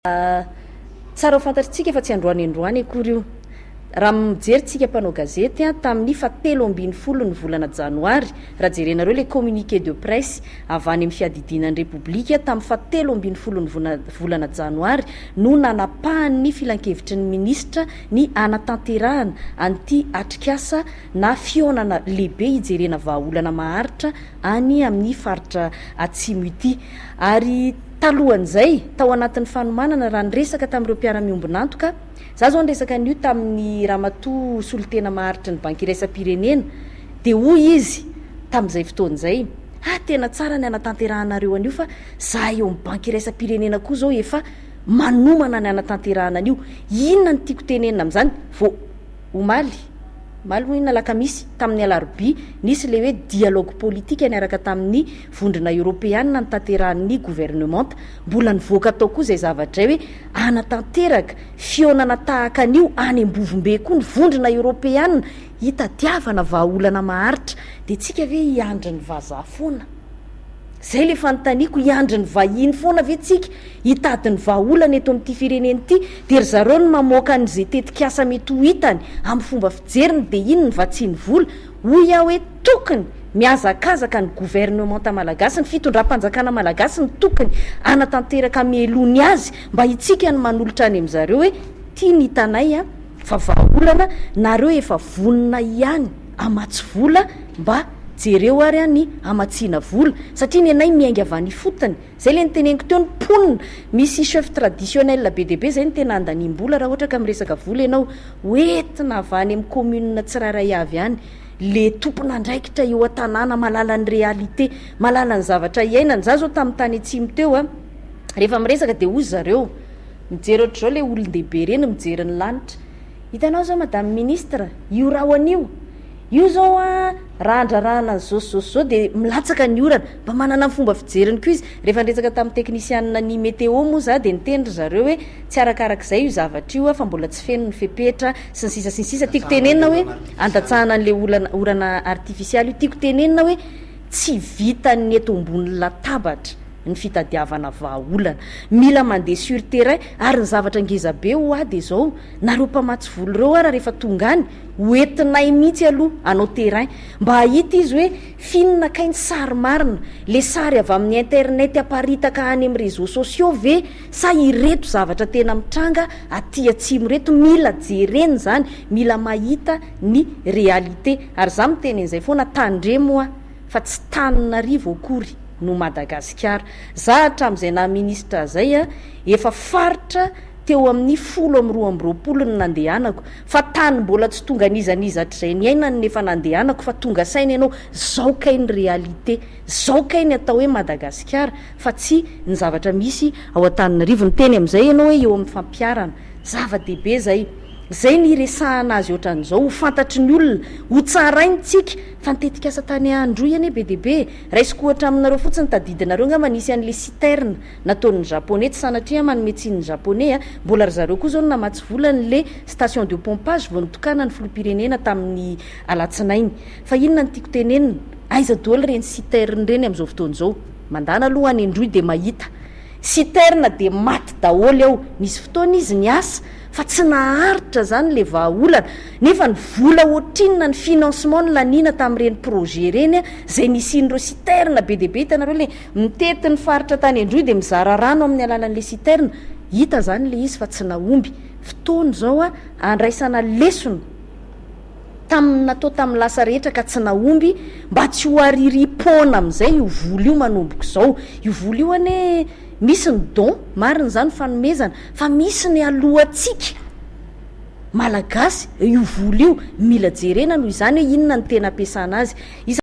Tsara ho fantatritsika efa tsy androany akory io. Raha mijerytsika mpanao gazety tamin'ny 17 ny volana janoary, raha jerenareo le communiqué de presse avy any amin'ny fiadidinan'ny Repoblika tamin'ny 17 ny volana janoary no nanapahany filan-kevitry ny ministra ny anatanterahana anty atrikasa na fionana lehibe hijerena vahaolana maharitra any amin'ny faritra atsimo ity. Ary talohan'izay tao anatin'ny fanomanana raha nyresaka tamin'ireo mpiara-miombonantoka, za zao nyresaka an'io tamin'ny ramatoa solitena maharitra ny banky iraisam-pirenena, dia hoy izy tamin'izay fotoan'izay, tena tsara ny anatanterahana-nareo an'io fa za eo amin'ny banky iraisam-pirenena koa zao efa manomana ny anatanterahana an'io. Inona ny tiako tenenina amin'izany? Vao omaly hoy na lakamisy tamin'ny alarobia nisy le hoe dialogue politika niaraka tamin'ny vondrona Europeana ny tanterahan'ny gouvernement, mbola nivoaka tao koa izay zavatra hoe anatanteraka fionana tahaka an'io any ambovombe koa ny vondrona Europeana hitadiavana vahaolana maharitra, dia tsika ve hiandry ny vazaha foana? Zay le fanontaniako, hiandry ny vahiny foana ve tsika hitady ny vahaolana eto amin'ity firenena ity, dia ry zareo ny mamoaka an'izay tetikasa mety ho hitany amin'ny fomba fijeriny, dia iny ny vatsiany vola. Hoy aho hoe tokony miazakazaka ny gouvernement malagasy, ny fitondram-panjakana malagasy ny tokony anatanteraka mielony azy mba itsika ny manolotra any amin'izareo hoe tia ny hitanay fa vahaolana nareo efa vonona ihany amatsy vola mba jereo ary any amatsiana vola, satria ny anay miainga avy any fotony. Zay le niteneniko teo ny ponina, misy chef traditionnel be dia be zay ny tena andaniam-bola raha ohatra ka miresaka vola ianao, hoentina avy any amin'ny commune tsirairay avy any, le tompona andraikitra eo an-tanàna malala ny réalité, malala ny zavatra iainany. Za zao tamin'ny tany atsimo teo rehefa miresaka dia hoy zareo, mijery ohatra zao le olon-dehibe reny mijery ny lanitra, hitanao zao madame ministre io raha an'io io zao raha andrarahana zao dia milatsaka ny orana, mba manana ny fomba fijeriny koa izy. Rehefa niresaka tamin'ny teknisianina ny météo moa za dia nitendry zareo hoe tsy arakarak'izay io zavatra io fa mbola tsy feno ny fepetra sy ny sisa tiako tenenina hoe andatsahana an'le orana artifisialy io, tiako tenenina hoe tsy vitany eto ambony latabatra ny fitadiavana vahaolana, mila mandeha sur terrain. Ary ny zavatra ngeza be ho dia zao, nareo mpamatsy voly reo raha rehefa tonga any hoentinay mihitsy aloha anao terrain mba hahita izy hoe finona kainy sary marina, le sary avy amin'ny internet aparitaka any amin'ny réseaux sociaux ve sa ireto zavatra tena mitranga aty atsimo reto. Mila jereny zany, mila mahita ny réalité. Ary za mitenen'izay foana, tandremo fa tsy Tananarivo akory no Madagasikara. Za hatramin'izay na ministra zay efa faritra teo amin'ny 12 ny nandehanako, fa tany mbola tsy tonga nizanizatr'izay ny ainany nefa nandehanako, fa tonga saina ianao zao kay ny réalité, zao kay ny atao hoe Madagasikara, fa tsy ny zavatra misy ao Antananarivo. Ny teny amin'izay ianao hoe eo amin'ny fampiarana, zava-dehibe zay. Zay ny resahana azy ohatran'izao, ho fantatry ny olona, ho tsarainy tsika fa nitetika asa tany androy ane be dehibe. Raisiko ohatra aminareo fotsiny tadidinareo nga manisy an'le citerne nataon'ny japonais, tsy sanatria manome tsiny japonais mbola ry zareo koa zao namatsy volany le station de pompage vao nitokana ny filoham-pirenena tamin'ny alatsinainy. Fa inona ny tiako tenenina, aiza daholo reny citerne reny amin'izao fotoan'izao, mandana aloha any androy dia mahita citerne dia maty daholo eo. Nisy fotoana izy ny asa fa tsy naharitra zany le vahaolana, nefa ny vola ohatrinona ny financement ny lanina tamin'ireny projet reny zay nisin'ireo citerne be dehibe. Hitanareo le mitety ny faritra tany androy dia mizara rano amin'ny alalan'le citerne, hita zany le izy fa tsy nahomby. Fotoana zao andraisana lesona natao tamin'ny lasa rehetra ka tsy nahomby, mba tsy ho aririm-pona amin'izay io vola io manomboko zao. Io vola io ane misy ny don marina zany fanomezana, fa misy ny alohantsika malagasy io vola io mila jerena noho izany hoe inona ny tena ampiasana azy.